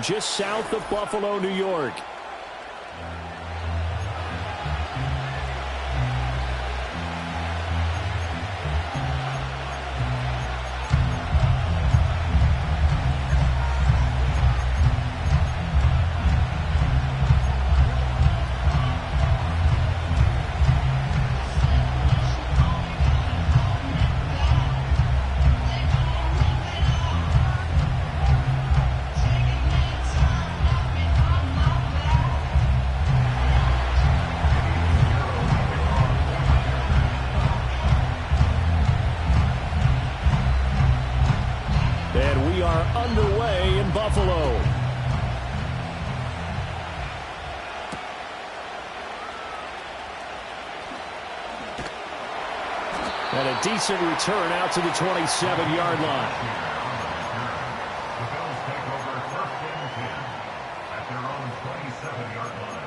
just south of Buffalo, New York. And we are underway in Buffalo. And a decent return out to the 27-yard line. The Bills take over 1st and 10 at their own 27-yard line.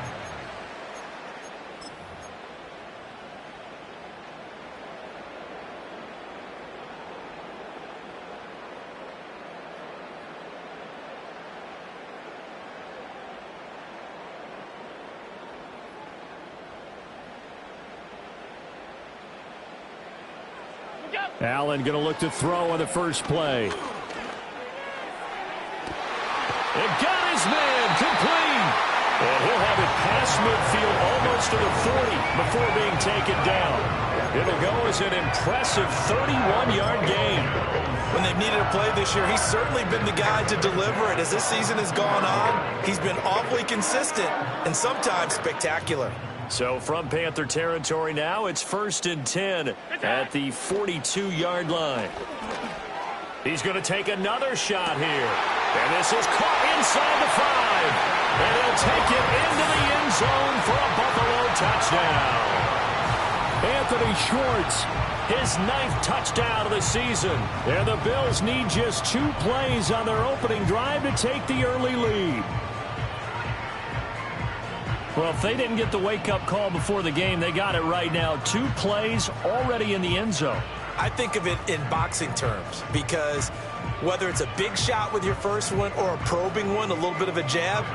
Allen going to look to throw on the first play. It got his man complete. And he'll have it past midfield almost to the 40 before being taken down. It'll go as an impressive 31-yard gain. When they've needed a play this year, he's certainly been the guy to deliver it. As this season has gone on, he's been awfully consistent and sometimes spectacular. So from Panther territory now, it's 1st and 10 at the 42-yard line. He's going to take another shot here. And this is caught inside the 5. And he'll take it into the end zone for a Buffalo touchdown. Anthony Schwartz, his 9th touchdown of the season. And the Bills need just 2 plays on their opening drive to take the early lead. Well, if they didn't get the wake-up call before the game, they got it right now. 2 plays already in the end zone. I think of it in boxing terms because whether it's a big shot with your first one or a probing one, a little bit of a jab,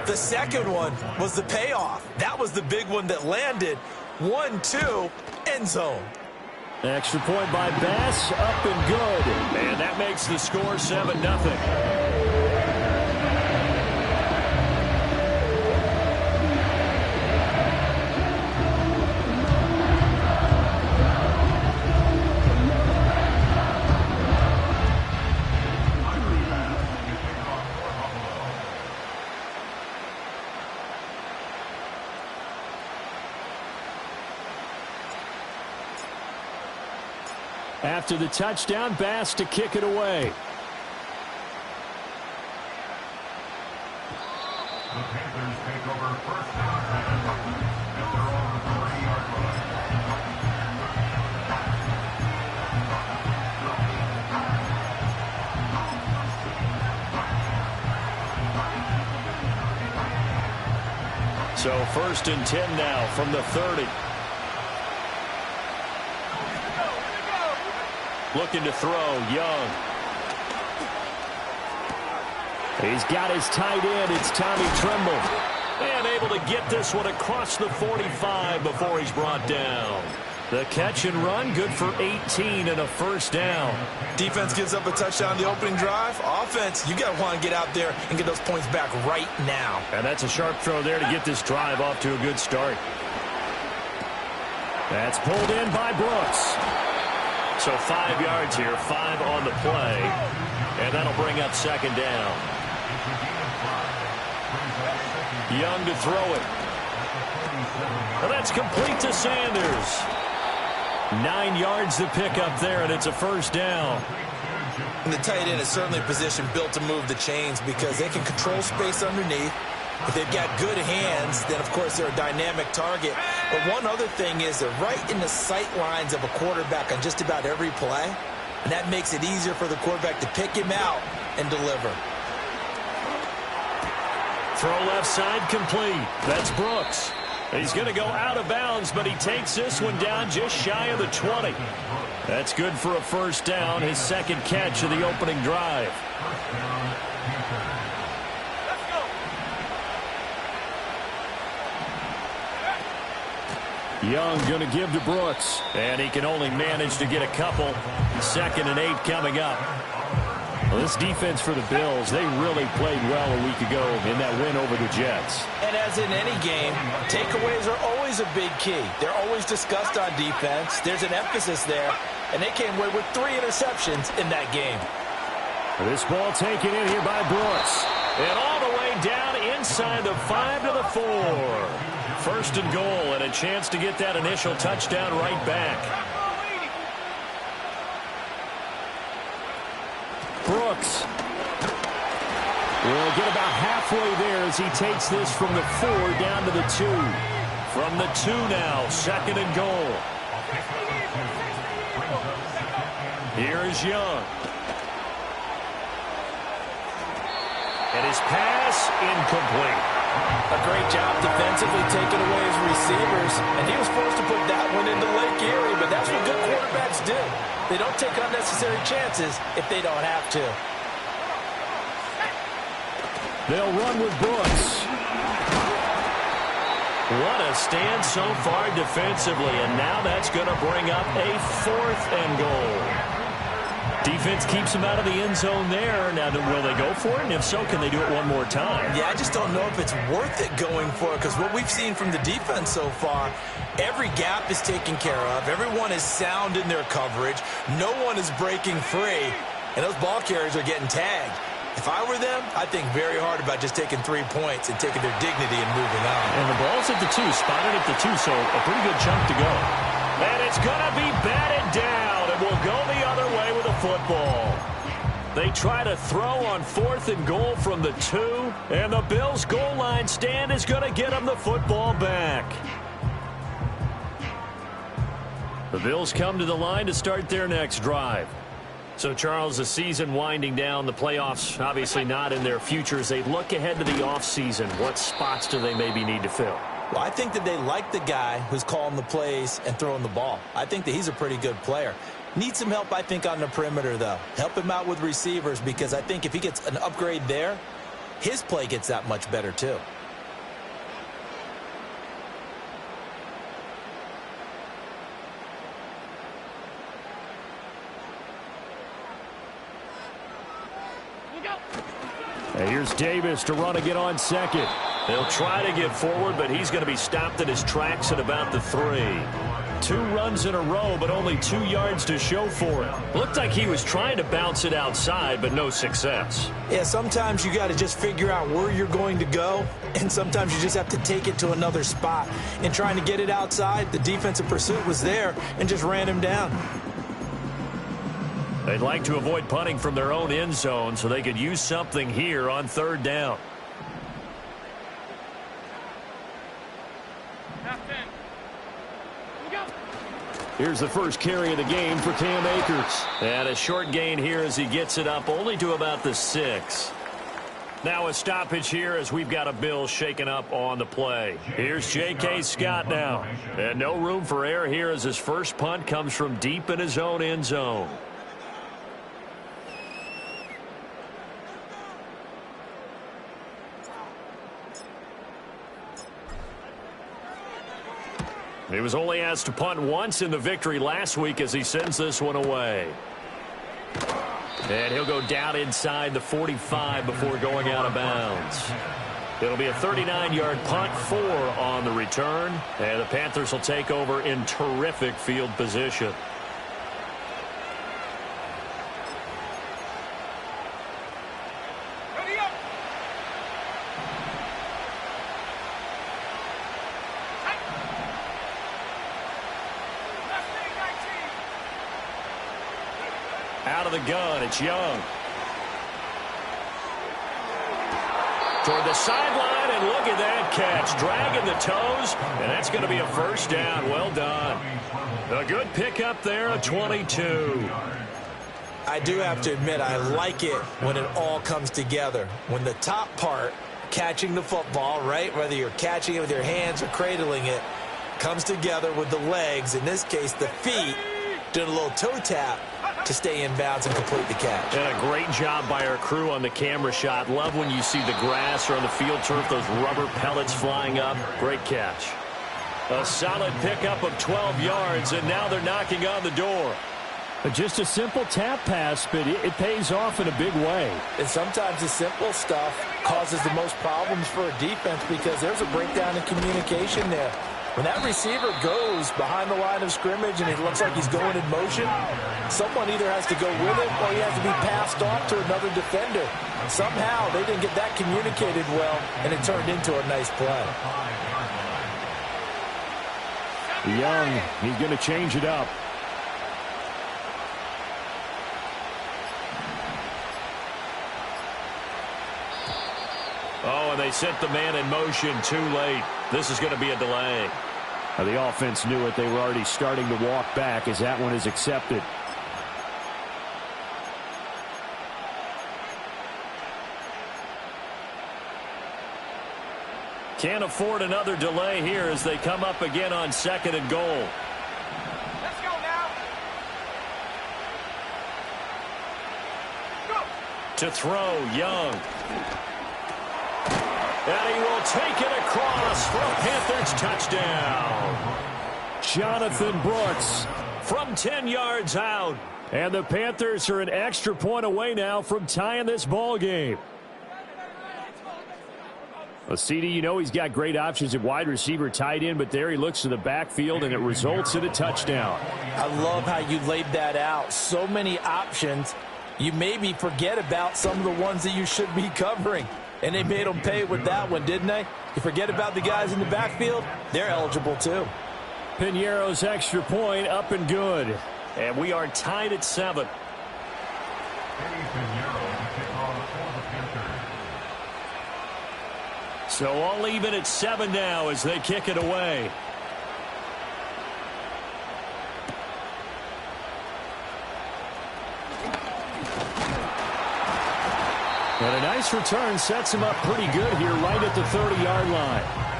the second one was the payoff. That was the big one that landed. 1-2, end zone. Extra point by Bass, up and good. And that makes the score 7-0. After the touchdown, Bass to kick it away. The Panthers take over 1st and 10 at their own 30-yard line. So 1st and 10 now from the 30. Looking to throw, Young. He's got his tight end. It's Tommy Tremble. And able to get this one across the 45 before he's brought down. The catch and run, good for 18 and a 1st down. Defense gives up a touchdown the opening drive. Offense, you got to want to get out there and get those points back right now. And that's a sharp throw there to get this drive off to a good start. That's pulled in by Brooks. So 5 yards here, 5 on the play. And that'll bring up 2nd down. Young to throw it. Well, that's complete to Sanders. 9 yards to pick up there, and it's a 1st down. And the tight end is certainly a position built to move the chains because they can control space underneath. If they've got good hands, then, of course, they're a dynamic target. But one other thing is they're right in the sight lines of a quarterback on just about every play. And that makes it easier for the quarterback to pick him out and deliver. Throw left side complete. That's Brooks. He's going to go out of bounds, but he takes this one down just shy of the 20. That's good for a 1st down, his 2nd catch of the opening drive. Young going to give to Brooks. And he can only manage to get a couple. 2nd and 8 coming up. Well, this defense for the Bills, they really played well a week ago in that win over the Jets. And as in any game, takeaways are always a big key. They're always discussed on defense. There's an emphasis there. And they came away with 3 interceptions in that game. This ball taken in here by Brooks. And all the way down inside the 5 to the 4. 1st and goal, and a chance to get that initial touchdown right back. Brooks will get about halfway there as he takes this from the 4 down to the 2. From the 2 now, 2nd and goal. Here is Young. And his pass incomplete. A great job defensively taking away his receivers, and he was forced to put that one into Lake Erie, but that's what good quarterbacks do. They don't take unnecessary chances if they don't have to. They'll run with Brooks. What a stand so far defensively, and now that's going to bring up a 4th and goal. Defense keeps him out of the end zone there. Now, will they go for it? And if so, can they do it one more time? Yeah, I just don't know if it's worth it going for it, because what we've seen from the defense so far, every gap is taken care of. Everyone is sound in their coverage. No one is breaking free, and those ball carriers are getting tagged. If I were them, I'd think very hard about just taking 3 points and taking their dignity and moving on. And the ball's at the 2, spotted at the 2, so a pretty good chunk to go. And it's going to be batted down, and will go the other way with a football. They try to throw on 4th and goal from the 2, and the Bills' goal line stand is going to get them the football back. The Bills come to the line to start their next drive. So, Charles, the season winding down, the playoffs obviously not in their future. As they look ahead to the offseason, what spots do they maybe need to fill? Well, I think that they like the guy who's calling the plays and throwing the ball. I think that he's a pretty good player. Needs some help, I think, on the perimeter, though. Help him out with receivers, because I think if he gets an upgrade there, his play gets that much better, too. And here's Davis to run again on 2nd. They'll try to get forward, but he's going to be stopped in his tracks at about the 3. 2 runs in a row, but only 2 yards to show for it. Looked like he was trying to bounce it outside, but no success. Yeah, sometimes you got to just figure out where you're going to go, and sometimes you just have to take it to another spot. And trying to get it outside, the defensive pursuit was there and just ran him down. They'd like to avoid punting from their own end zone so they could use something here on 3rd down. Here's the first carry of the game for Cam Akers. And a short gain here as he gets it up only to about the 6. Now a stoppage here as we've got a Bill shaken up on the play. Here's J.K. Scott now. And no room for error here as his first punt comes from deep in his own end zone. He was only asked to punt once in the victory last week as he sends this one away. And he'll go down inside the 45 before going out of bounds. It'll be a 39-yard punt, 4 on the return. And the Panthers will take over in terrific field position. Out of the gun, it's Young. Toward the sideline, and look at that catch. Dragging the toes, and that's going to be a first down. Well done. A good pickup there, a 22. I do have to admit, I like it when it all comes together. When the top part, catching the football, right, whether you're catching it with your hands or cradling it, comes together with the legs, in this case the feet, doing a little toe tap to stay in bounds and complete the catch. And a great job by our crew on the camera shot. Love when you see the grass or on the field turf, those rubber pellets flying up. Great catch. A solid pickup of 12 yards, and now they're knocking on the door. Just a simple tap pass, but it pays off in a big way. And sometimes the simple stuff causes the most problems for a defense because there's a breakdown in communication there. When that receiver goes behind the line of scrimmage and it looks like he's going in motion, someone either has to go with him or he has to be passed off to another defender. Somehow they didn't get that communicated well, and it turned into a nice play. Young, he's going to change it up. Oh, and they sent the man in motion too late. This is going to be a delay. The offense knew it. They were already starting to walk back as that one is accepted. Can't afford another delay here as they come up again on 2nd and goal. Let's go now. Go. To throw, Young. And he will take it across for a Panthers touchdown. Jonathan Brooks From 10 yards out. and the Panthers are an extra point away now from tying this ball game. Well, CD, you know he's got great options at wide receiver, tight end, but there he looks to the backfield, and it results in a touchdown. I love how you laid that out. So many options. You maybe forget about some of the ones that you should be covering. And they made them pay with that one, didn't they? You forget about the guys in the backfield, they're eligible too. Piñeiro's extra point up and good. And we are tied at 7. So all even at 7 now as they kick it away. And a nice return sets him up pretty good here right at the 30-yard line.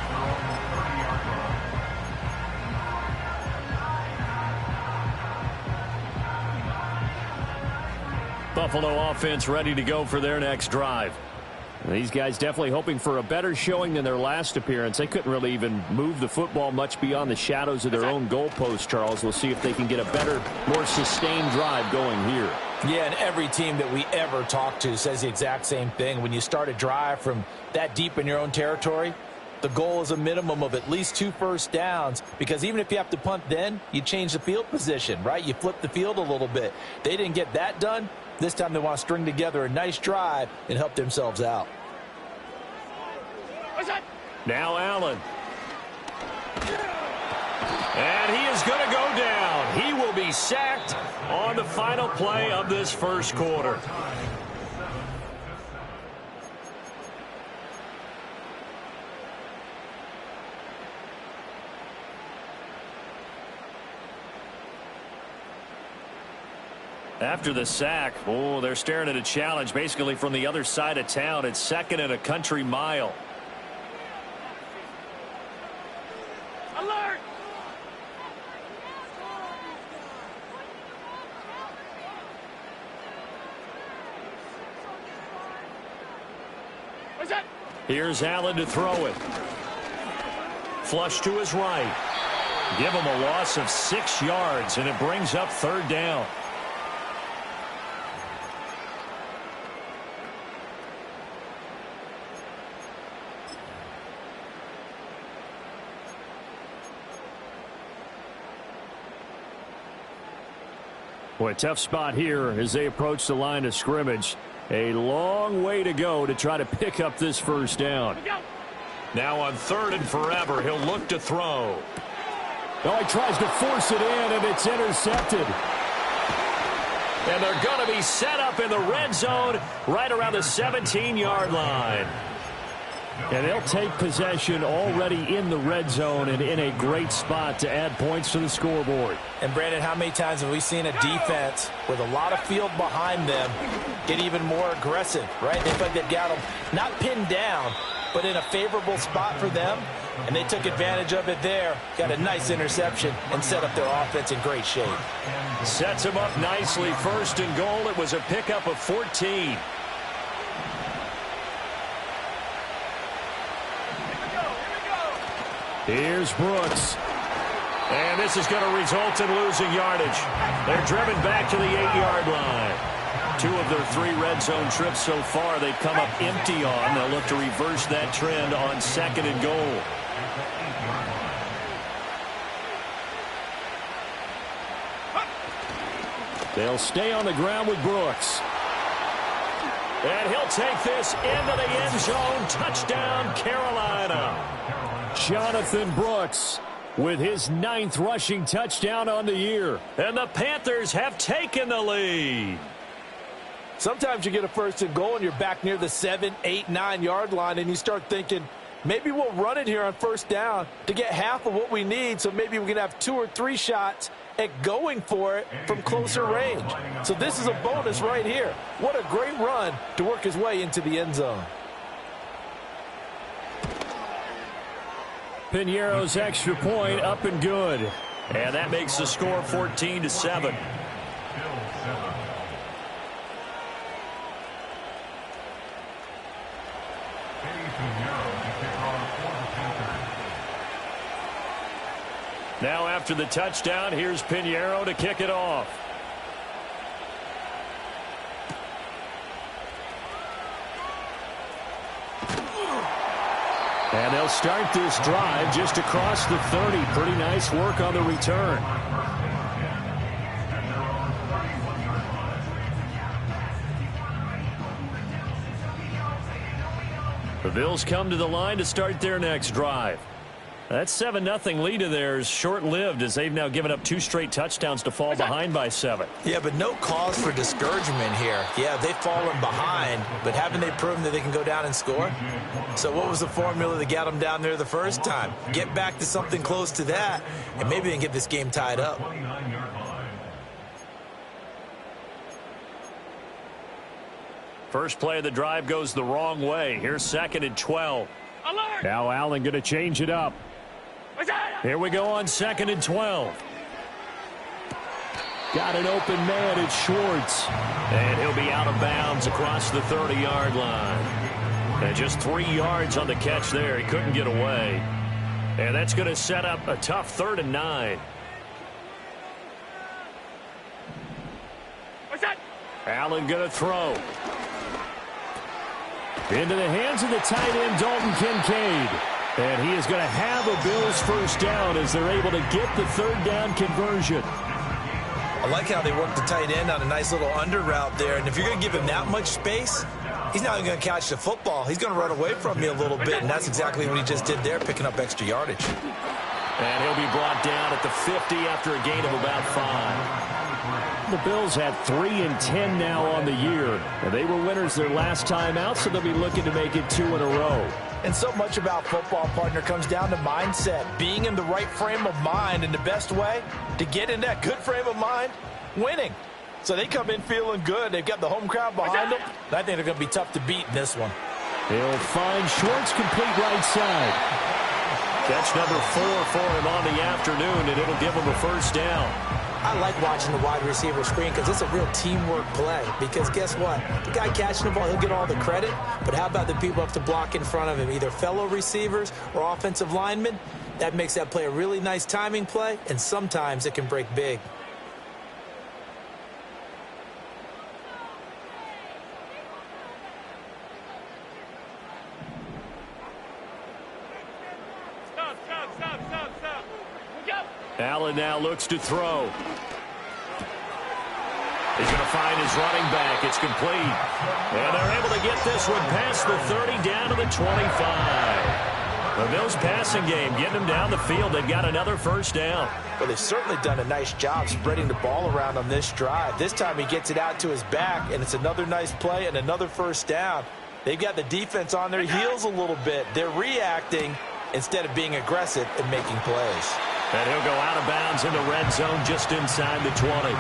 Buffalo offense ready to go for their next drive. These guys definitely hoping for a better showing than their last appearance. They couldn't really even move the football much beyond the shadows of their own goalpost, Charles. We'll see if they can get a better, more sustained drive going here. Yeah, and every team that we ever talk to says the exact same thing. When you start a drive from that deep in your own territory, the goal is a minimum of at least 2 first downs, because even if you have to punt then, you change the field position, right? You flip the field a little bit. They didn't get that done. This time they want to string together a nice drive and help themselves out. Now Allen. And he is going to go down. He will be sacked on the final play of this first quarter. After the sack, oh, they're staring at a challenge basically from the other side of town. It's 2nd and a country mile. Alert! What's that? Here's Allen to throw it. Flush to his right. Give him a loss of 6 yards, and it brings up 3rd down. Boy, a tough spot here as they approach the line of scrimmage. A long way to go to try to pick up this first down. Now on 3rd and forever, he'll look to throw. Oh, he tries to force it in, and it's intercepted. And they're going to be set up in the red zone right around the 17-yard line. And they'll take possession already in the red zone and in a great spot to add points to the scoreboard. And, Brandon, how many times have we seen a defense with a lot of field behind them get even more aggressive, right? They feel like they've got them not pinned down, but in a favorable spot for them, and they took advantage of it there. Got a nice interception and set up their offense in great shape. Sets him up nicely. 1st and goal. It was a pickup of 14. Here's Brooks. And this is going to result in losing yardage. They're driven back to the 8-yard line. 2 of their 3 red zone trips so far they've come up empty on. They'll look to reverse that trend on 2nd and goal. They'll stay on the ground with Brooks. And he'll take this into the end zone. Touchdown, Carolina. Jonathan Brooks with his 9th rushing touchdown on the year. And the Panthers have taken the lead. Sometimes you get a 1st and goal and you're back near the 7, 8, 9-yard line and you start thinking, maybe we'll run it here on 1st down to get half of what we need, so maybe we can have 2 or 3 shots at going for it from closer range. So this is a bonus right here. What a great run to work his way into the end zone. Piñeiro's extra point up and good. And that makes the score 14-7. Now after the touchdown, here's Piñeiro to kick it off. And they'll start this drive just across the 30. Pretty nice work on the return. The Bills come to the line to start their next drive. That 7-0 lead of theirs short-lived as they've now given up 2 straight touchdowns to fall behind by 7. Yeah, but no cause for discouragement here. Yeah, they've fallen behind, but haven't they proven that they can go down and score? So what was the formula that got them down there the first time? Get back to something close to that, and maybe they can get this game tied up. First play of the drive goes the wrong way. Here's 2nd and 12. Alert! Now Allen going to change it up. Here we go on 2nd and 12. Got an open man. It's Schwartz. And he'll be out of bounds across the 30-yard line. And just 3 yards on the catch there. He couldn't get away. And that's going to set up a tough 3rd and 9. Allen going to throw. Into the hands of the tight end, Dalton Kincaid. And he is going to have a Bills first down as they're able to get the 3rd down conversion. I like how they work the tight end on a nice little under route there. And if you're going to give him that much space, he's not even going to catch the football. He's going to run away from me a little bit, and that's exactly what he just did there, picking up extra yardage. And he'll be brought down at the 50 after a gain of about 5. The Bills have 3 and 10 now on the year. And they were winners their last time out, so they'll be looking to make it 2 in a row. And so much about football, partner, comes down to mindset. Being in the right frame of mind, and the best way to get in that good frame of mind, winning. So they come in feeling good. They've got the home crowd behind them. And I think they're going to be tough to beat in this one. He'll find Schwartz complete right side. Catch number 4 for him on the afternoon, and it'll give him a first down. I like watching the wide receiver screen because it's a real teamwork play. Because guess what? The guy catching the ball, he'll get all the credit. But how about the people up to block in front of him, either fellow receivers or offensive linemen? That makes that play a really nice timing play, and sometimes it can break big. Allen now looks to throw. He's going to find his running back. It's complete. And they're able to get this one past the 30 down to the 25. The Bills passing game getting them down the field. They've got another first down. Well, they've certainly done a nice job spreading the ball around on this drive. This time he gets it out to his back, and it's another nice play and another first down. They've got the defense on their heels a little bit. They're reacting instead of being aggressive and making plays. And he'll go out of bounds in the red zone just inside the 20.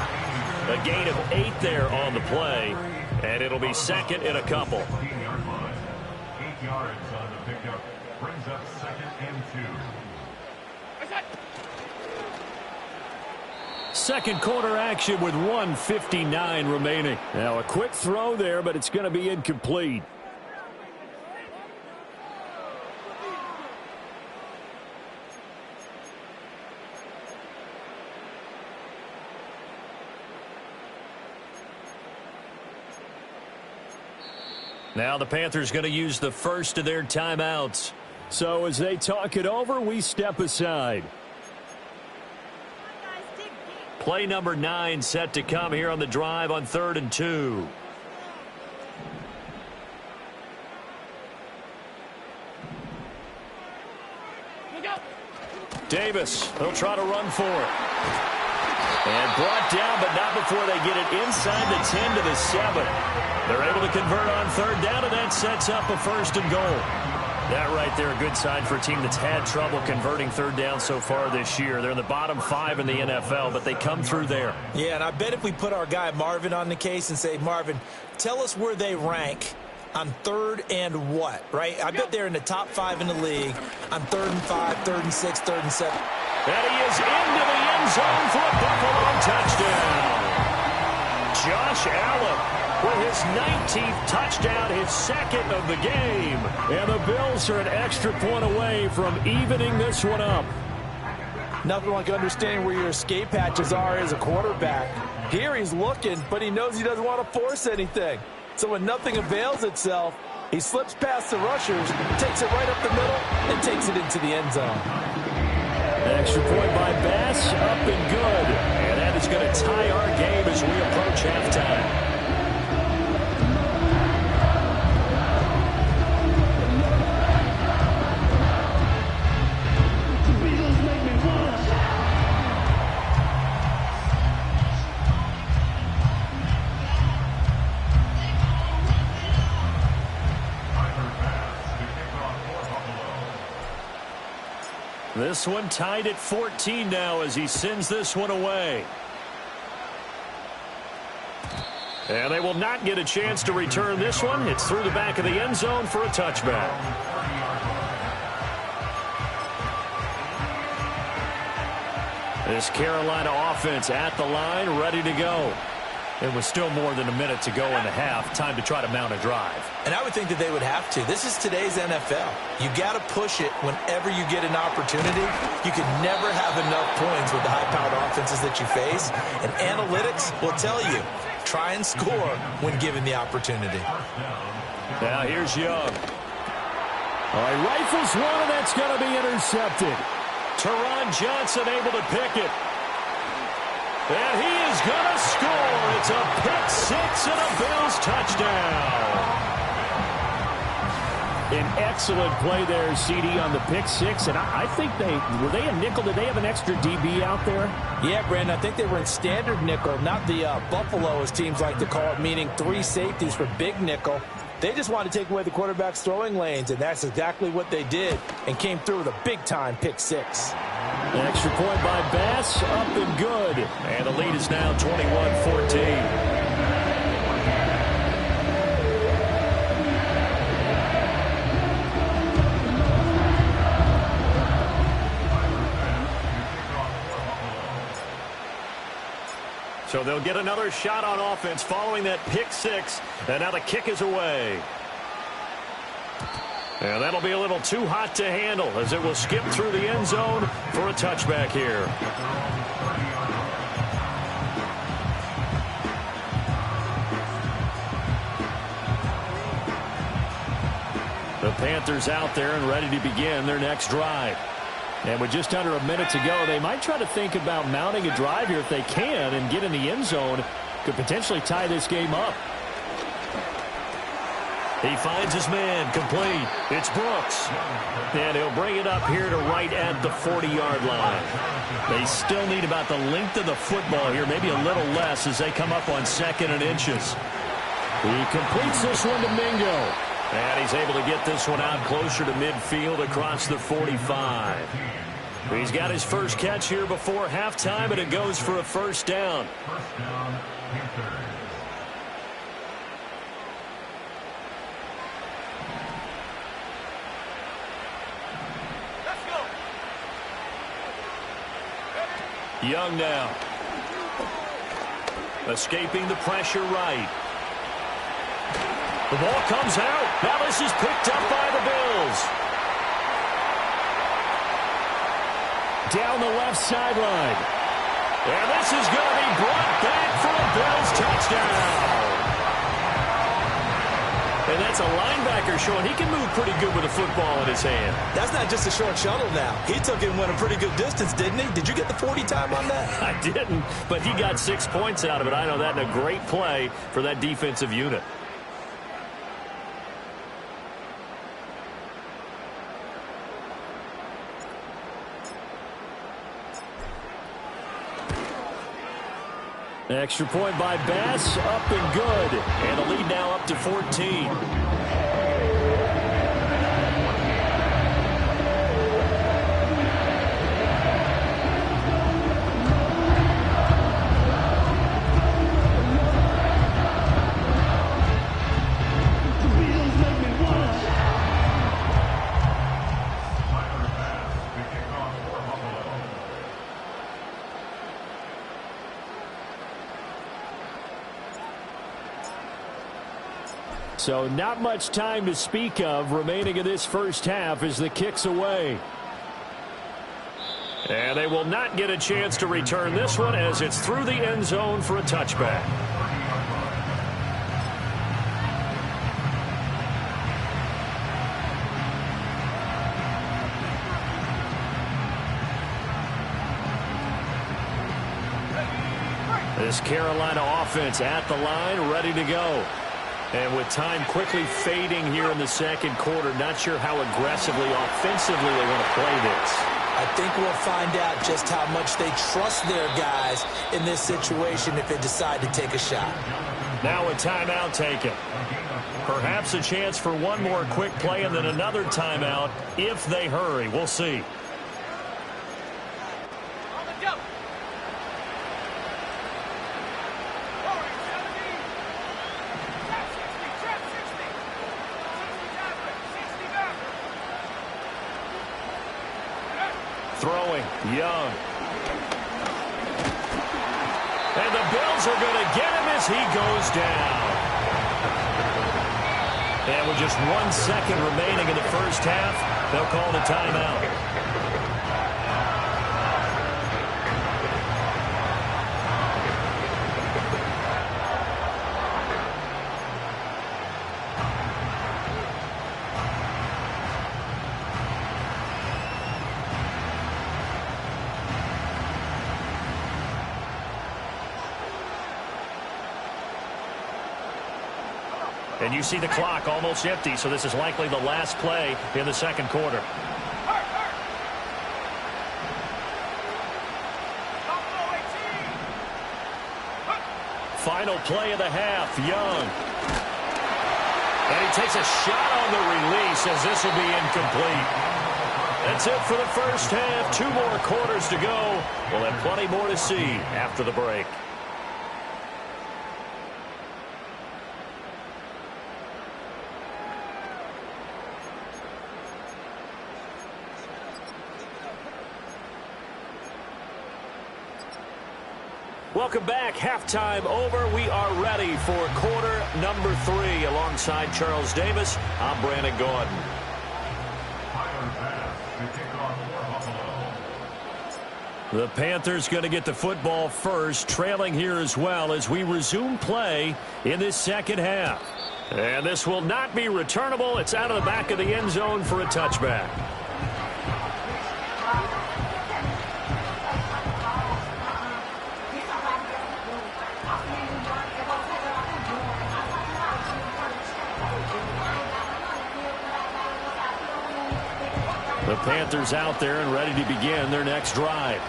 A gain of 8 there on the play, and it'll be 2nd and a couple. 8 yards on the pickup brings up 2nd and 2. Second quarter action with 1:59 remaining. Now a quick throw there, but it's going to be incomplete. Now the Panthers going to use the first of their timeouts. So as they talk it over, we step aside. Play number 9 set to come here on the drive on 3rd and 2. Davis, he'll try to run for it. And brought down, but not before they get it inside the 10 to the 7. They're able to convert on 3rd down, and that sets up a 1st and goal. That right there, a good sign for a team that's had trouble converting 3rd down so far this year. They're in the bottom 5 in the NFL, but they come through there. Yeah, and I bet if we put our guy Marvin on the case and say, Marvin, tell us where they rank on 3rd and what, right? I bet they're in the top 5 in the league on 3rd and 5, 3rd and 6, 3rd and 7. And he is into the end zone for a Buffalo touchdown. Josh Allen with his 19th touchdown, his 2nd of the game. And the Bills are an extra point away from evening this one up. Nothing like understanding where your escape hatches are as a quarterback. Here he's looking, but he knows he doesn't want to force anything. So when nothing avails itself, he slips past the rushers, takes it right up the middle, and takes it into the end zone. Extra point by Bass, up and good. And that is going to tie our game as we approach halftime. This one tied at 14 now as he sends this one away. And they will not get a chance to return this one. It's through the back of the end zone for a touchback. This Carolina offense at the line, ready to go. It was still more than a minute to go in the half. Time to try to mount a drive. And I would think that they would have to. This is today's NFL. You got to push it whenever you get an opportunity. You can never have enough points with the high-powered offenses that you face. And analytics will tell you, try and score when given the opportunity. Now here's Young. All right, rifles one, and that's going to be intercepted. Teron Johnson able to pick it. And he is going to score. It's a pick 6 and a Bills touchdown. An excellent play there, CD, on the pick 6. And I think were they a nickel? Did they have an extra DB out there? Yeah, Brandon, I think they were in standard nickel, not the Buffalo, as teams like to call it, meaning 3 safeties for big nickel. They just wanted to take away the quarterback's throwing lanes, and that's exactly what they did, and came through with a big-time pick 6. An extra point by Bass, up and good. And the lead is now 21-14. So they'll get another shot on offense following that pick 6. And now the kick is away. And that'll be a little too hot to handle as it will skip through the end zone for a touchback here. The Panthers out there and ready to begin their next drive. And with just under a minute to go, they might try to think about mounting a drive here if they can and get in the end zone. Could potentially tie this game up. He finds his man, complete. It's Brooks. And he'll bring it up here to right at the 40-yard line. They still need about the length of the football here, maybe a little less as they come up on 2nd and inches. He completes this one to Mingo. And he's able to get this one out closer to midfield across the 45. He's got his first catch here before halftime, and it goes for a 1st down. First down, Panthers. Young now. Escaping the pressure right. The ball comes out. Now this is picked up by the Bills. Down the left sideline. And this is going to be brought back for a Bills touchdown. And that's a linebacker showing he can move pretty good with a football in his hand. That's not just a short shuttle now. He took it and went a pretty good distance, didn't he? Did you get the 40 time on that? I didn't, but he got 6 points out of it. I know that in a great play for that defensive unit. Extra point by Bass, up and good. And the lead now up to 14. So not much time to speak of remaining in this first half as the kick's away. And they will not get a chance to return this one as it's through the end zone for a touchback. This Carolina offense at the line, ready to go. And with time quickly fading here in the second quarter, not sure how aggressively, offensively they want to play this. I think we'll find out just how much they trust their guys in this situation if they decide to take a shot. Now a timeout taken. Perhaps a chance for one more quick play and then another timeout if they hurry. We'll see. Throwing, Young. And the Bills are going to get him as he goes down. And with just 1 second remaining in the first half, they'll call the timeout. And you see the clock almost empty, so this is likely the last play in the second quarter. Final play of the half, Young. And he takes a shot on the release as this will be incomplete. That's it for the first half. 2 more quarters to go. We'll have plenty more to see after the break. Welcome back. Halftime over. We are ready for quarter number 3. Alongside Charles Davis, I'm Brandon Gaudin. The Panthers going to get the football first, trailing here as well as we resume play in this second half. And this will not be returnable. It's out of the back of the end zone for a touchback. The Panthers out there and ready to begin their next drive.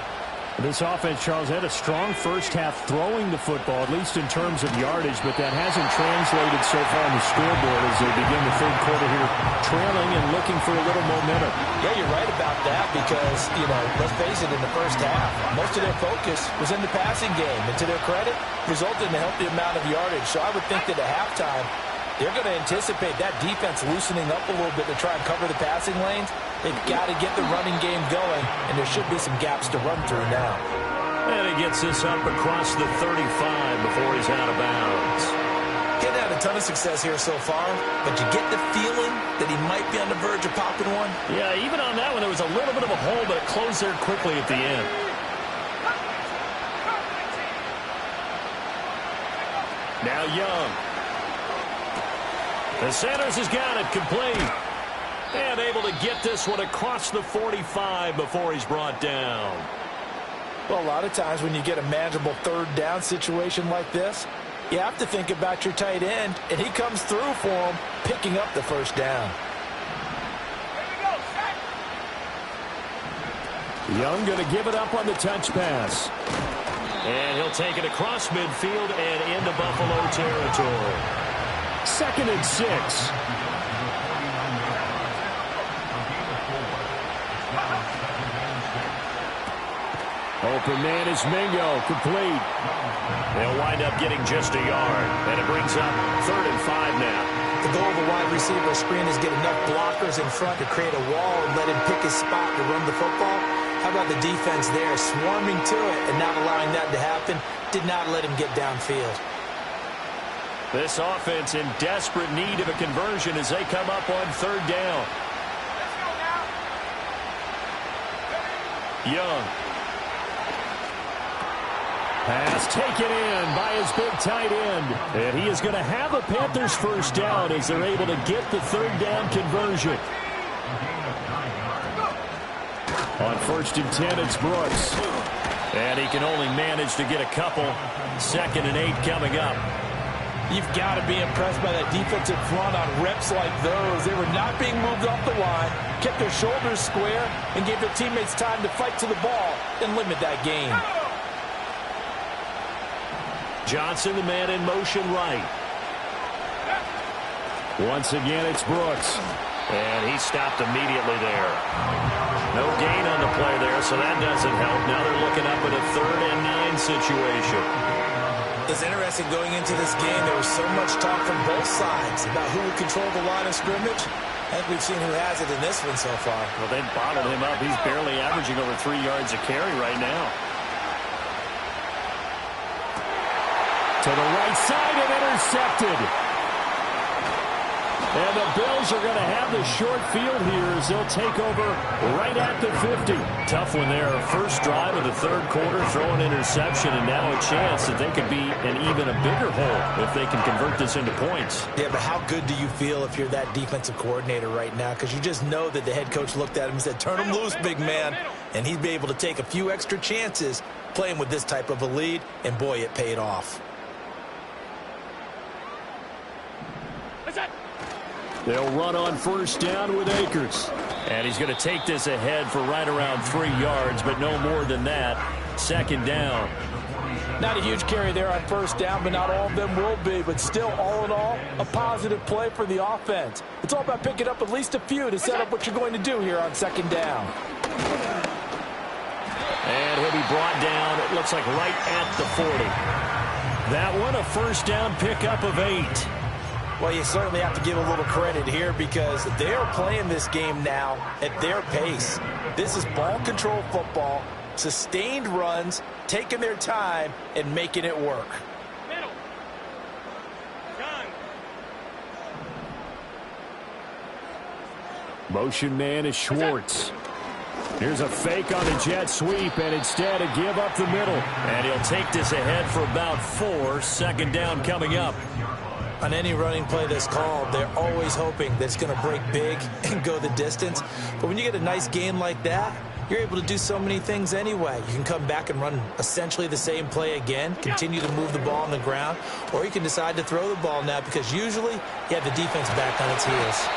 This offense, Charles, had a strong first half throwing the football, at least in terms of yardage, but that hasn't translated so far on the scoreboard as they begin the third quarter here, trailing and looking for a little momentum. Yeah, you're right about that because, let's face it, in the first half, most of their focus was in the passing game. And to their credit, resulted in a healthy amount of yardage. So I would think that at halftime, they're going to anticipate that defense loosening up a little bit to try and cover the passing lanes. They've got to get the running game going, and there should be some gaps to run through now. And he gets this up across the 35 before he's out of bounds. He's had a ton of success here so far, but you get the feeling that he might be on the verge of popping one. Yeah, even on that one, there was a little bit of a hole, but it closed there quickly at the end. Now Young. The Sanders has got it complete. And able to get this one across the 45 before he's brought down. Well, a lot of times when you get a manageable third down situation like this, you have to think about your tight end, and he comes through for him, picking up the first down. Young going to give it up on the touch pass. And he'll take it across midfield and into Buffalo territory. 2nd and 6. Open man is Mingo, complete. They'll wind up getting just a yard, and it brings up 3rd and 5 now. The goal of a wide receiver screen is get enough blockers in front to create a wall and let him pick his spot to run the football. How about the defense there, swarming to it and not allowing that to happen? Did not let him get downfield. This offense in desperate need of a conversion as they come up on 3rd down. Young. Pass taken in by his big tight end. And he is going to have a Panthers first down as they're able to get the 3rd down conversion. On 1st and 10, it's Brooks. And he can only manage to get a couple. 2nd and 8 coming up. You've got to be impressed by that defensive front on reps like those. They were not being moved off the line, kept their shoulders square, and gave their teammates time to fight to the ball and limit that gain. Johnson, the man in motion right. Once again, it's Brooks. And he stopped immediately there. No gain on the play there, so that doesn't help. Now they're looking up at a 3rd and 9 situation. It's interesting going into this game. There was so much talk from both sides about who would control the line of scrimmage. I think we've seen who has it in this one so far. Well, they've bottled him up. He's barely averaging over 3 yards a carry right now. To the right side and intercepted. And the Bills are going to have the short field here as they'll take over right at the 50. Tough one there. First drive of the 3rd quarter, throw an interception, and now a chance that they could be in even a bigger hole if they can convert this into points. Yeah, but how good do you feel if you're that defensive coordinator right now? Because you just know that the head coach looked at him and said, turn him loose, big man. And he'd be able to take a few extra chances playing with this type of a lead, and boy, it paid off. They'll run on 1st down with Akers. And he's going to take this ahead for right around 3 yards, but no more than that. 2nd down. Not a huge carry there on 1st down, but not all of them will be. But still, all in all, a positive play for the offense. It's all about picking up at least a few to set up what you're going to do here on 2nd down. And he'll be brought down, it looks like right at the 40. That one, a 1st down pickup of 8. Well, you certainly have to give a little credit here because they are playing this game now at their pace. This is ball control football, sustained runs, taking their time, and making it work. Middle. Gun. Motion man is Schwartz. Here's a fake on the jet sweep, and instead a give up the middle. And he'll take this ahead for about 4. 2nd down coming up. On any running play that's called, they're always hoping that it's going to break big and go the distance. But when you get a nice game like that, you're able to do so many things anyway. You can come back and run essentially the same play again, continue to move the ball on the ground, or you can decide to throw the ball now because usually you have the defense back on its heels.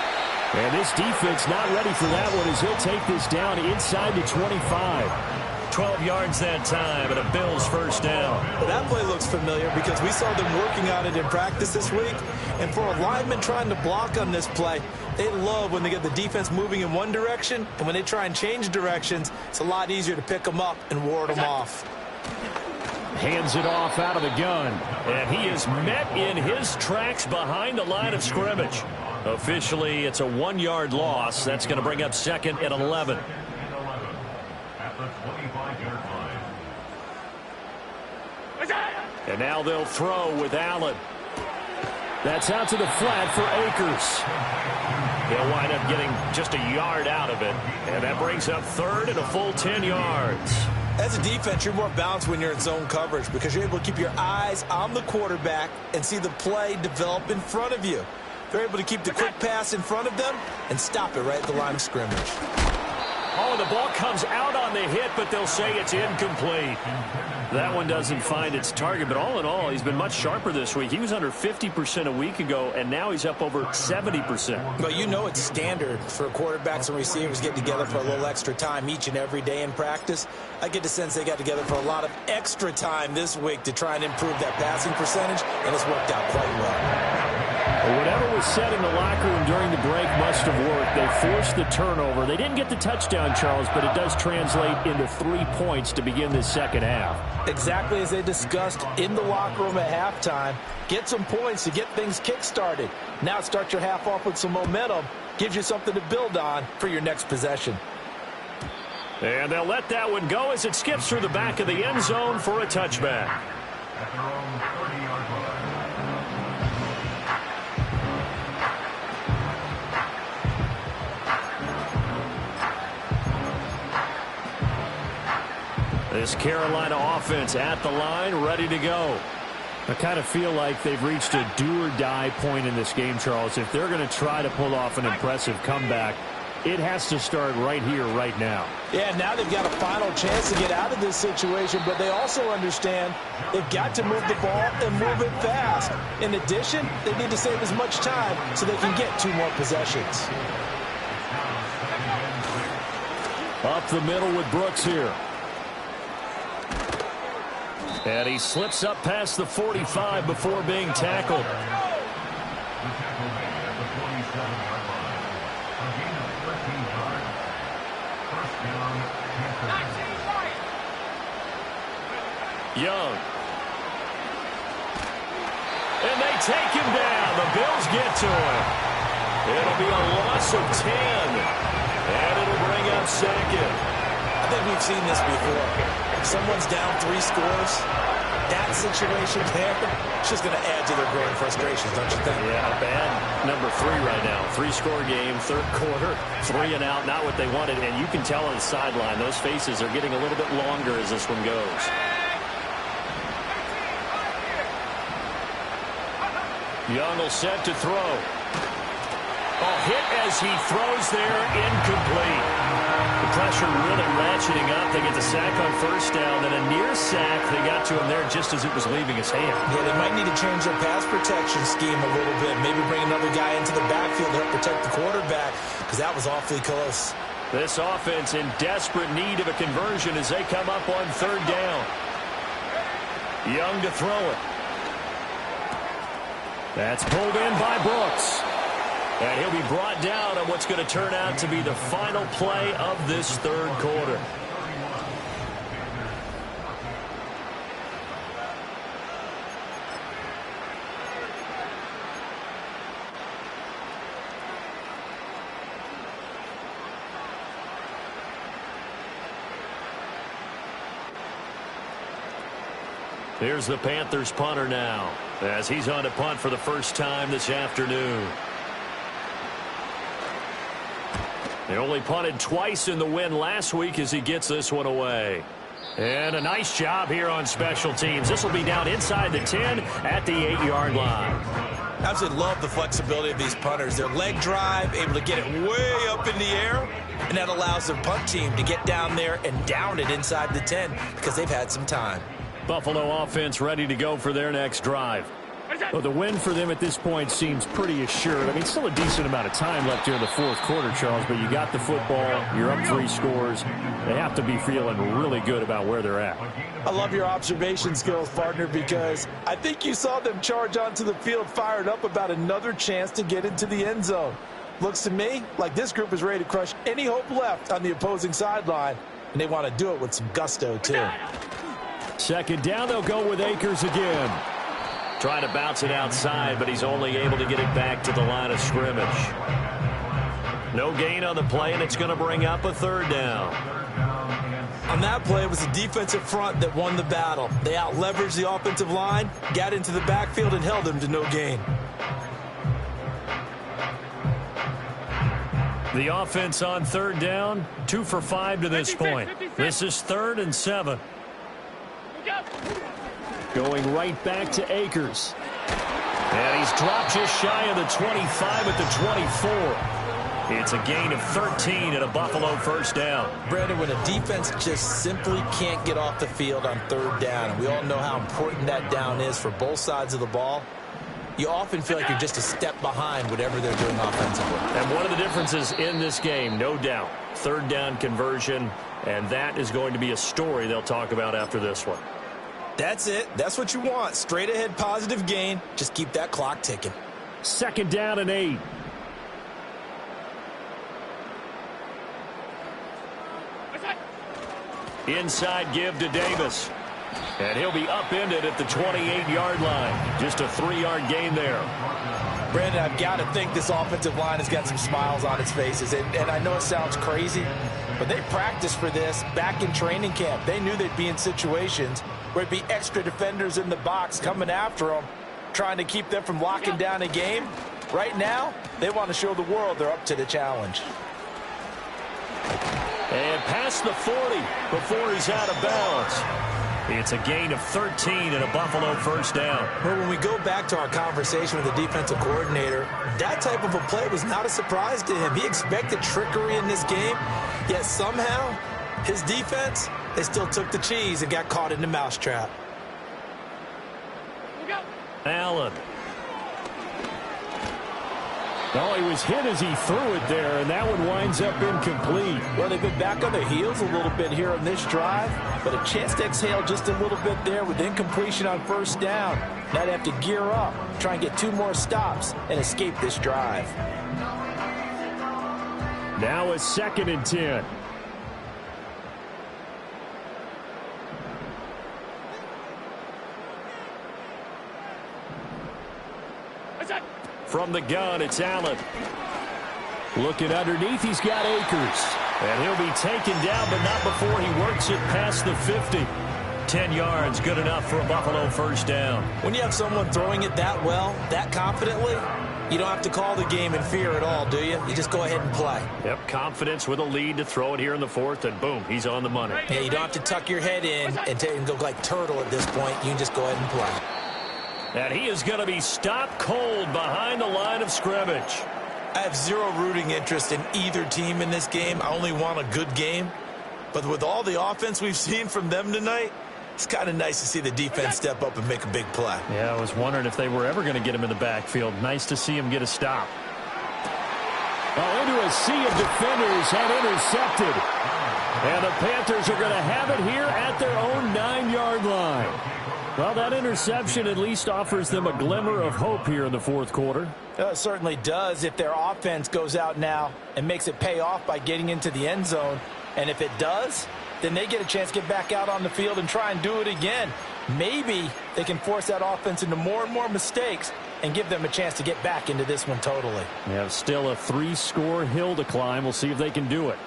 And this defense not ready for that one as he'll take this down inside the 25. 12 yards that time and a Bills 1st down. Well, that play looks familiar because we saw them working on it in practice this week. And for a lineman trying to block on this play, they love when they get the defense moving in one direction. And when they try and change directions, it's a lot easier to pick them up and ward them off. Hands it off out of the gun. And he is met in his tracks behind the line of scrimmage. Officially, it's a 1-yard loss. That's going to bring up 2nd and 11. And now they'll throw with Allen. That's out to the flat for Akers. He'll wind up getting just a yard out of it. And that brings up 3rd and a full 10 yards. As a defense, you're more balanced when you're in zone coverage because you're able to keep your eyes on the quarterback and see the play develop in front of you. They're able to keep the quick pass in front of them and stop it right at the line of scrimmage. Oh, the ball comes out on the hit, but they'll say it's incomplete. That one doesn't find its target, but all in all, he's been much sharper this week. He was under 50% a week ago, and now he's up over 70%. But you know it's standard for quarterbacks and receivers getting together for a little extra time each and every day in practice. I get the sense they got together for a lot of extra time this week to try and improve that passing percentage, and it's worked out quite well. Whatever was said in the locker room during the break must have worked. They forced the turnover. They didn't get the touchdown, Charles, but it does translate into 3 points to begin this second half. Exactly as they discussed in the locker room at halftime. Get some points to get things kick-started. Now start your half off with some momentum. Gives you something to build on for your next possession. And they'll let that one go as it skips through the back of the end zone for a touchback. At their own 30-yard line. This Carolina offense at the line, ready to go. I kind of feel like they've reached a do-or-die point in this game, Charles. If they're going to try to pull off an impressive comeback, it has to start right here, right now. Yeah, now they've got a final chance to get out of this situation, but they also understand they've got to move the ball and move it fast. In addition, they need to save as much time so they can get 2 more possessions. Up the middle with Brooks here. And he slips up past the 45 before being tackled. The tackle made at the 47-yard line. A gain of 13 yards. First down, Panthers. Young. And they take him down. The Bills get to him. It'll be a loss of 10. And it'll bring up second. I think we've seen this before. If someone's down 3 scores, that situation there, it's just going to add to their growing frustrations, don't you think? Yeah, a bad number 3 right now. 3-score game, third quarter, 3 and out, not what they wanted. And you can tell on the sideline, those faces are getting a little bit longer as this one goes. Young will set to throw. Oh, hit as he throws there, incomplete. The pressure really ratcheting up. They get the sack on first down, then a near sack. They got to him there just as it was leaving his hand. Yeah, they might need to change their pass protection scheme a little bit. Maybe bring another guy into the backfield to help protect the quarterback, because that was awfully close. This offense in desperate need of a conversion as they come up on third down. Young to throw it. That's pulled in by Brooks. And he'll be brought down on what's going to turn out to be the final play of this third quarter. Here's the Panthers punter now as he's on to punt for the first time this afternoon. They only punted twice in the win last week as he gets this one away. And a nice job here on special teams. This will be down inside the 10 at the 8-yard line. I absolutely love the flexibility of these punters. Their leg drive, able to get it way up in the air, and that allows their punt team to get down there and down it inside the 10 because they've had some time. Buffalo offense ready to go for their next drive. Well, the win for them at this point seems pretty assured. I mean, still a decent amount of time left here in the fourth quarter, Charles, but you got the football, you're up 3 scores. They have to be feeling really good about where they're at. I love your observation skills, partner, because I think you saw them charge onto the field fired up about another chance to get into the end zone. Looks to me like this group is ready to crush any hope left on the opposing sideline, and they want to do it with some gusto, too. Second down, they'll go with Akers again. Trying to bounce it outside, but he's only able to get it back to the line of scrimmage. No gain on the play, and it's going to bring up a third down. On that play, it was the defensive front that won the battle. They out-leveraged the offensive line, got into the backfield, and held him to no gain. The offense on third down, 2 for 5 to this point. This is 3rd and 7. Going right back to Akers. And he's dropped just shy of the 25 at the 24. It's a gain of 13 and a Buffalo first down. Brandon, when a defense just simply can't get off the field on third down, and we all know how important that down is for both sides of the ball, you often feel like you're just a step behind whatever they're doing offensively. And one of the differences in this game, no doubt, third down conversion, and that is going to be a story they'll talk about after this one. That's it. That's what you want. Straight ahead positive gain. Just keep that clock ticking. Second down and 8. Inside give to Davis. And he'll be upended at the 28-yard line. Just a 3-yard gain there. Brandon, I've got to think this offensive line has got some smiles on its faces. And I know it sounds crazy, but they practiced for this back in training camp. They knew they'd be in situations where it'd be extra defenders in the box coming after them, trying to keep them from locking down a game. Right now, they want to show the world they're up to the challenge. And past the 40 before he's out of bounds. It's a gain of 13 and a Buffalo first down. Well, when we go back to our conversation with the defensive coordinator, that type of a play was not a surprise to him. He expected trickery in this game, yet somehow his defense, they still took the cheese and got caught in the mousetrap. Allen. Oh, he was hit as he threw it there, and that one winds up incomplete. Well, they've been back on their heels a little bit here on this drive, but a chance to exhale just a little bit there with incompletion on first down. Now they have to gear up, try and get 2 more stops, and escape this drive. Now a second and 10. From the gun, it's Allen. Looking underneath, he's got Akers. And he'll be taken down, but not before he works it past the 50. 10 yards, good enough for a Buffalo first down. When you have someone throwing it that well, that confidently, you don't have to call the game in fear at all, do you? You just go ahead and play. Yep, confidence with a lead to throw it here in the fourth, and boom, he's on the money. Yeah, you don't have to tuck your head in and go like turtle at this point. You can just go ahead and play. And he is going to be stopped cold behind the line of scrimmage. I have zero rooting interest in either team in this game. I only want a good game. But with all the offense we've seen from them tonight, it's kind of nice to see the defense step up and make a big play. Yeah, I was wondering if they were ever going to get him in the backfield. Nice to see him get a stop. Oh, into a sea of defenders and intercepted. And the Panthers are going to have it here at their own 9-yard line. Well, that interception at least offers them a glimmer of hope here in the fourth quarter. It certainly does if their offense goes out now and makes it pay off by getting into the end zone. And if it does, then they get a chance to get back out on the field and try and do it again. Maybe they can force that offense into more and more mistakes and give them a chance to get back into this one totally. Yeah, still a 3-score hill to climb. We'll see if they can do it.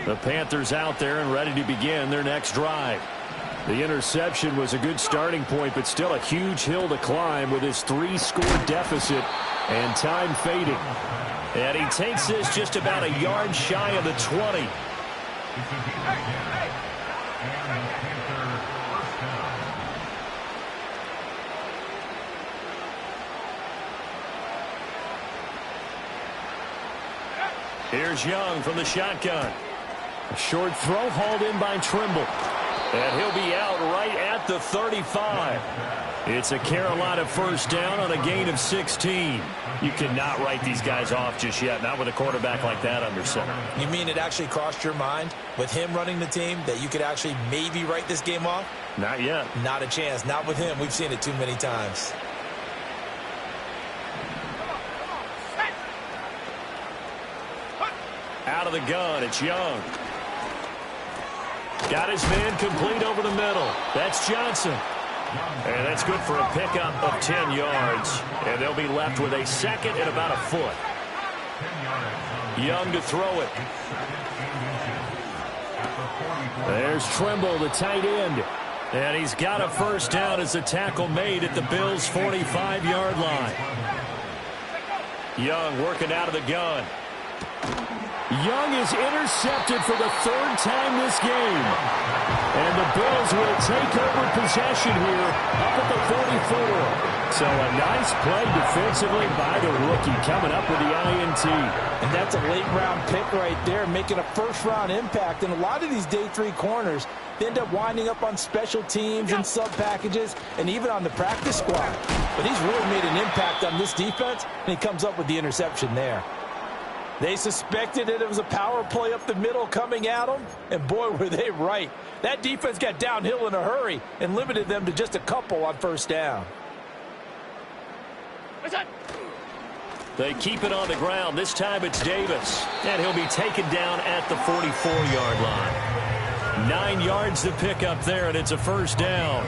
The Panthers out there and ready to begin their next drive. The interception was a good starting point, but still a huge hill to climb with his 3-score deficit and time fading. And he takes this just about a yard shy of the 20. Here's Young from the shotgun. A short throw hauled in by Trimble. And he'll be out right at the 35. It's a Carolina first down on a gain of 16. You cannot write these guys off just yet, not with a quarterback like that under center. You mean it actually crossed your mind with him running the team that you could actually maybe write this game off? Not yet. Not a chance. Not with him. We've seen it too many times. Out of the gun, it's Young. Got his man complete over the middle. That's Johnson. And that's good for a pickup of 10 yards. And they'll be left with a second and about a foot. Young to throw it. There's Trimble, the tight end. And he's got a first down as the tackle made at the Bills' 45-yard line. Young working out of the gun. Young is intercepted for the third time this game. And the Bills will take over possession here up at the 44. So a nice play defensively by the rookie coming up with the INT. And that's a late-round pick right there, making a first-round impact. And a lot of these day 3 corners, they end up winding up on special teams and sub-packages and even on the practice squad. But he's really made an impact on this defense, and he comes up with the interception there. They suspected that it was a power play up the middle coming at them, and boy, were they right. That defense got downhill in a hurry and limited them to just a couple on first down. They keep it on the ground. This time it's Davis, and he'll be taken down at the 44-yard line. 9 yards to pick up there, and it's a first down.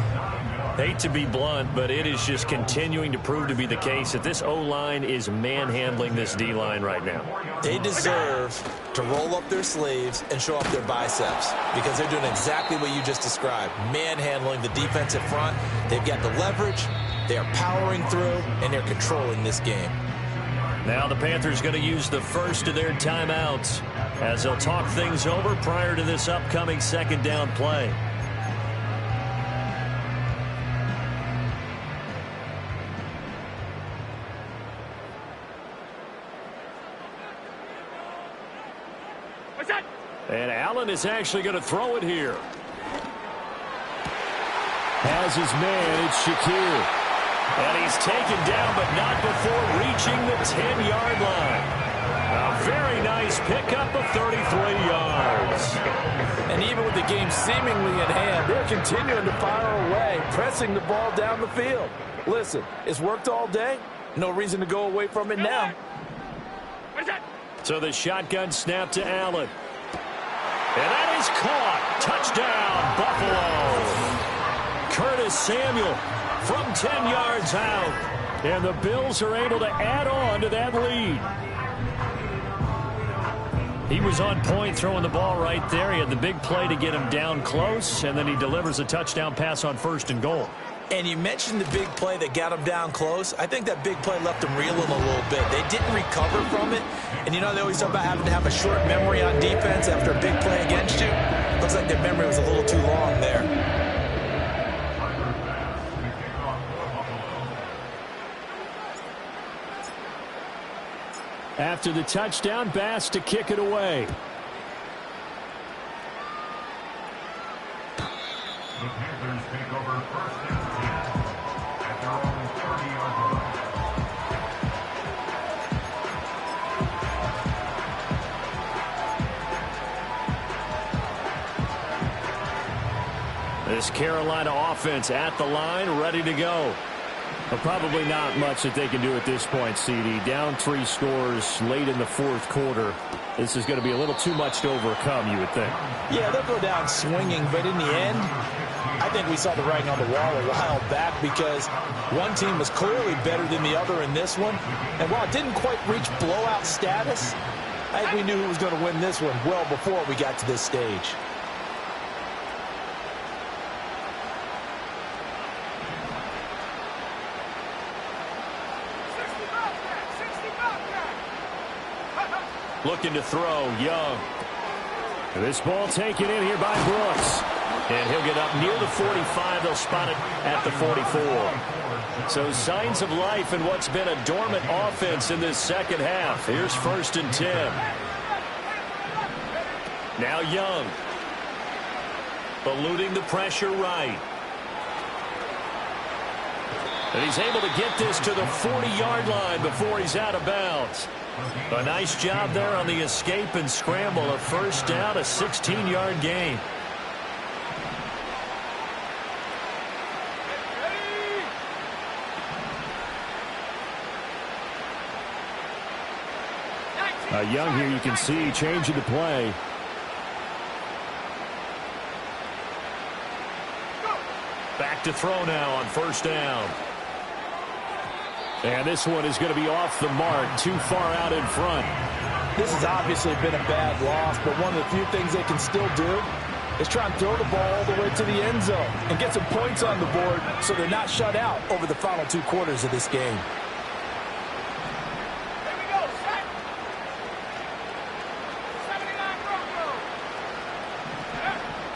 Hate to be blunt, but it is just continuing to prove to be the case that this O-line is manhandling this D-line right now. They deserve to roll up their sleeves and show off their biceps because they're doing exactly what you just described, manhandling the defensive front. They've got the leverage, they're powering through, and they're controlling this game. Now the Panthers going to use the first of their timeouts as they'll talk things over prior to this upcoming second down play. And Allen is actually going to throw it here. Has his man, it's Shakir. And he's taken down, but not before reaching the 10-yard line. A very nice pickup of 33 yards. And even with the game seemingly in hand, they're continuing to fire away, pressing the ball down the field. Listen, it's worked all day. No reason to go away from it now. So the shotgun snap to Allen. And that is caught. Touchdown, Buffalo. Curtis Samuel from 10 yards out. And the Bills are able to add on to that lead. He was on point throwing the ball right there. He had the big play to get him down close, and then he delivers a touchdown pass on 1st and goal. And you mentioned the big play that got him down close. I think that big play left him reeling a little bit. They didn't recover from it. And, you know, they always talk about having to have a short memory on defense after a big play against you. Looks like their memory was a little too long there. After the touchdown, Bass to kick it away. The Panthers take over 1st and 10 at their own 30-yard line. This Carolina offense at the line, ready to go. But probably not much that they can do at this point, CD. Down 3 scores late in the 4th quarter. This is going to be a little too much to overcome, you would think. Yeah, they'll go down swinging, but in the end, I think we saw the writing on the wall a while back because one team was clearly better than the other in this one. And while it didn't quite reach blowout status, I think we knew who was going to win this one well before we got to this stage. Looking to throw, Young. This ball taken in here by Brooks. And he'll get up near the 45. They'll spot it at the 44. So signs of life in what's been a dormant offense in this second half. Here's 1st and 10. Now Young. Eluding the pressure right. And he's able to get this to the 40-yard line before he's out of bounds. A nice job there on the escape and scramble. A first down, a 16-yard gain. Young here, you can see, changing the play. Back to throw now on 1st down. And this one is going to be off the mark, too far out in front. This has obviously been a bad loss, but one of the few things they can still do is try and throw the ball all the way to the end zone and get some points on the board so they're not shut out over the final 2 quarters of this game.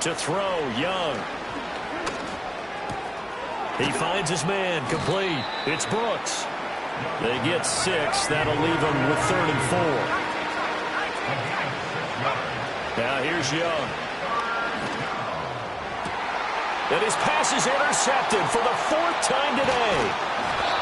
To throw, Young. He finds his man, complete. It's Brooks. They get 6. That'll leave them with 3rd and 4. Now here's Young. And his pass is intercepted for the 4th time today.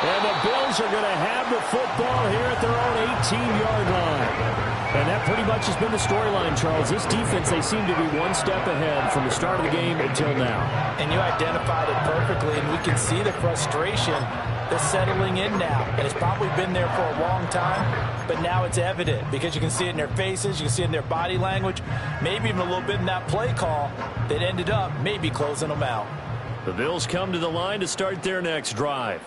And the Bills are going to have the football here at their own 18-yard line. And that pretty much has been the storyline, Charles. This defense, they seem to be one step ahead from the start of the game until now. And you identified it perfectly, and we can see the frustration that's settling in now. And it's probably been there for a long time, but now it's evident because you can see it in their faces, you can see it in their body language, maybe even a little bit in that play call that ended up maybe closing them out. The Bills come to the line to start their next drive.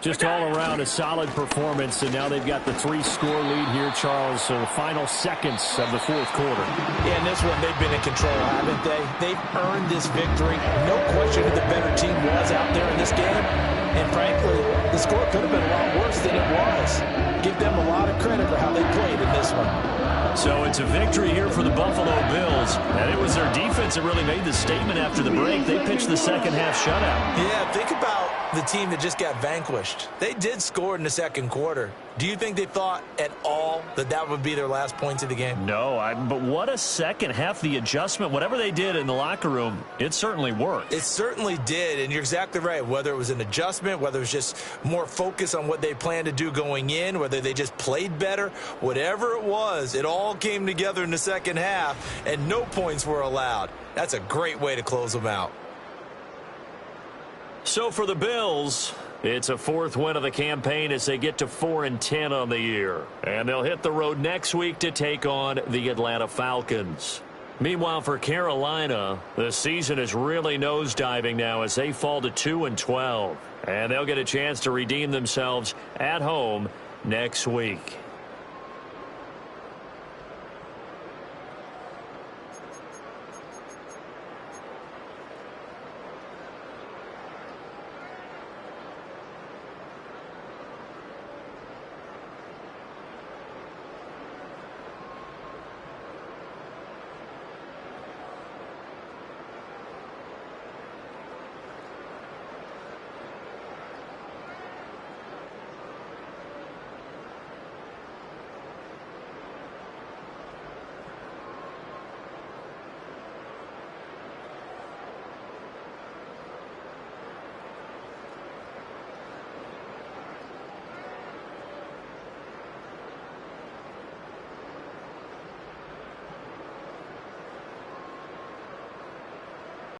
Just all around a solid performance, and now they've got the 3-score lead here, Charles, so the final seconds of the 4th quarter. Yeah, in this one, they've been in control, haven't they? They've earned this victory. No question who the better team was out there in this game. And frankly, the score could have been a lot worse than it was. Give them a lot of credit for how they played in this one. So it's a victory here for the Buffalo Bills, and it was their defense that really made the statement after the break. They pitched the second-half shutout. Yeah, think about the team that just got vanquished. They did score in the 2nd quarter. Do you think they thought at all that that would be their last points of the game? No, but what a second half. The adjustment, whatever they did in the locker room, it certainly worked. It certainly did, and you're exactly right. Whether it was an adjustment, whether it was just more focus on what they planned to do going in, whether they just played better, whatever it was, it all came together in the second half, and no points were allowed. That's a great way to close them out. So for the Bills, it's a 4th win of the campaign as they get to 4-10 on the year. And they'll hit the road next week to take on the Atlanta Falcons. Meanwhile, for Carolina, the season is really nosediving now as they fall to 2-12. And they'll get a chance to redeem themselves at home next week.